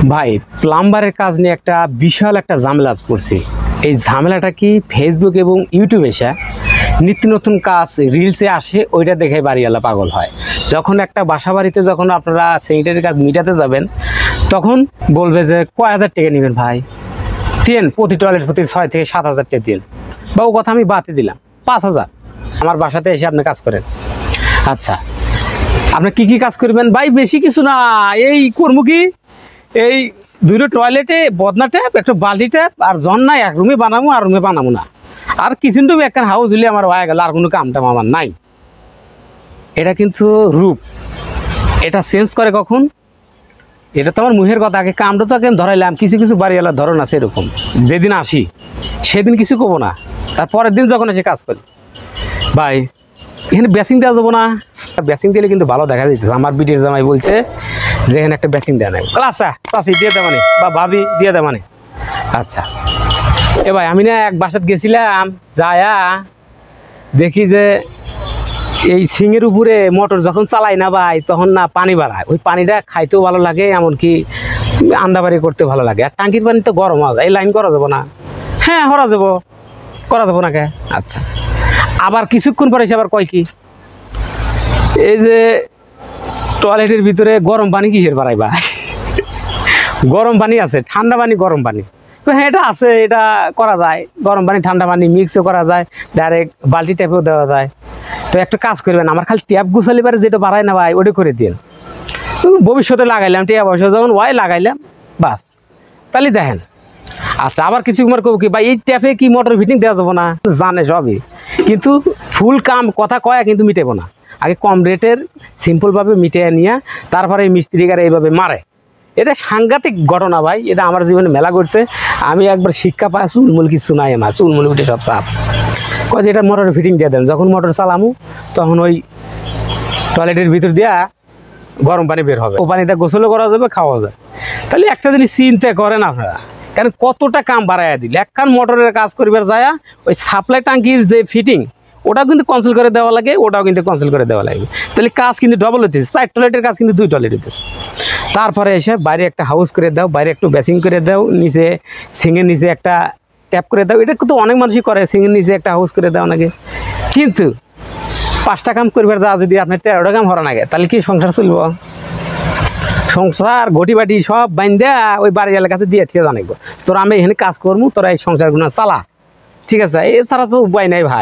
ভাই প্লাম্বারের কাজ নিয়ে একটা বিশাল একটা ঝামেলা পড়ছি। এই ঝামেলাটা কি ফেসবুক এবং ইউটিউবে এসে নিত্য নতুন কাজ রিলসে আসে, ওইটা দেখে বাড়িওয়ালা পাগল হয়। যখন একটা বাসা বাড়িতে যখন আপনারা স্যানিটারি কাজ মিটাতে যাবেন, তখন বলবে যে কয় হাজার টাকা নেবেন ভাই, দেন প্রতি টয়লেট প্রতি 6 থেকে 7 হাজার টাকা দিন, বা ও কথা আমি বাতি দিলাম 5,000 আমার বাসাতে এসে আপনি কাজ করেন। আচ্ছা, আপনি কি কি কাজ করবেন ভাই? বেশি কিছু না, এই কর্ম কি, এই দুটো টয়লেটে বদনা ট্যাপ, একটা বালতি ট্যাপ, আর জন নাই, এক রুমে বানাবো আর রুমে বানাবো না, আর কিচেন টুবি একখান হাউস হলে আমার হয়ে গেল, আর কোনো কামটাম আমার নাই। এটা কিন্তু রূপ, এটা চেঞ্জ করে কখন? এটা তো আমার মুহের কথা, আগে কামটা তো আগে ধরাইলাম। কিছু কিছু বাড়িওয়ালার ধরন আছে এরকম, যেদিন আসি সেদিন কিছু করবো না, তারপরের দিন যখন এসে কাজ করি, ভাই এখানে বেসিং দেওয়া যাবো না। বেসিং দিলে কিন্তু ভালো দেখা যাচ্ছে। আমার বিটির জামাই বলছে যে এখানে একটা বেসিং দেওয়া নেই। আচ্ছা চাষি দিয়ে দেওয়া মানে, বা ভাবি দিয়ে দেওয়া মানে। আচ্ছা এ ভাই, আমি না এক বাসাত গেছিলাম, যায়া দেখি যে এই সিংয়ের উপরে মোটর যখন চালাই না ভাই, তখন না পানি বাড়ায়, ওই পানিটা খাইতেও ভালো লাগে, এমনকি আন্দাবাড়ি করতে ভালো লাগে। আর টাঙ্কির পানি তো গরম হয়, এই লাইন করা যাবো না। হ্যাঁ করা যাবো, করা যাবো না কে? আচ্ছা, আবার কিছুক্ষণ পরে এসে আবার কয় কি, এই যে টয়লেটের ভিতরে গরম পানি কিসের বাড়াই ভাই? গরম পানি আছে, ঠান্ডা পানি, গরম পানি। তো হ্যাঁ এটা আছে, এটা করা যায়, গরম পানি ঠান্ডা পানি মিক্সও করা যায়, ডাইরেক্ট বালতি ট্যাপেও দেওয়া যায়। তো একটা কাজ করবেন, আমার খালি ট্যাপ গুছালি পারে যেটা বাড়ায় না ভাই, ওটা করে দিন। ভবিষ্যতে লাগাইলাম, ট্যাপ পয়সা যখন ওয়াই লাগাইলাম, বাস তাহলে দেখেন। আচ্ছা, আবার কিছু তোমার কব কি ভাই, এই ট্যাপে কি মোটর ফিটিং দেওয়া যাবো না? জানে সবই, কিন্তু ফুল কাম কথা কয়া কিন্তু মিটেবো না। আগে কম রেটের সিম্পলভাবে মিটিয়ে নিয়ে তারপরে এই মিস্ত্রিকার এইভাবে মারে। এটা সাংঘাতিক ঘটনা ভাই, এটা আমার জীবনে মেলা করছে। আমি একবার শিক্ষা পাই, চুলমুল কিছু নাই আমার, চুলমুল উঠে সব চাপ। কয় যে এটা মোটর ফিটিং দিয়ে দেন। যখন মোটর চালামু তখন ওই টয়লেটের ভিতর দিয়া গরম পানি বের হবে, ও পানিটা গোসলও করা যাবে, খাওয়া যায়। তাহলে একটা জিনিস চিন্তা করেন আপনারা, কারণ কতটা কাম বাড়াইয়া দিল। একখান মোটরের কাজ করিবার যায় ওই সাপ্লাই ট্যাঙ্কির যে ফিটিং, ওটাও কিন্তু কনসেল করে দেওয়া লাগে, ওটাও কিন্তু কনসেল করে দেওয়া লাগে। তাহলে কাজ কিন্তু ডবল হইতেছে, 4 টয়লেটের কাজ কিন্তু 2 টয়লেট হইতেছে। তারপরে এসে বাইরে একটা হাউস করে দাও, বাইরে একটু বেসিং করে দাও, নিচে সিংয়ের নিচে একটা ট্যাপ করে দাও। এটা কিন্তু অনেক মানুষই করে, সিংয়ের নিচে একটা হাউস করে দাও নাকি। কিন্তু 5টা কাম করবার যা যদি আপনার 13টা কাম হরা নাগে, তাহলে কি সংসার চলব? সংসার ঘটি বাটি সব বাইন্দা ওই বাড়িওয়ালার কাছে দিয়ে জানাইব, তোরা আমি এখানে কাজ করবো, তোরা এই সংসারগুলো চালা, ঠিক আছে? এছাড়া তো উপায় নাই ভাই।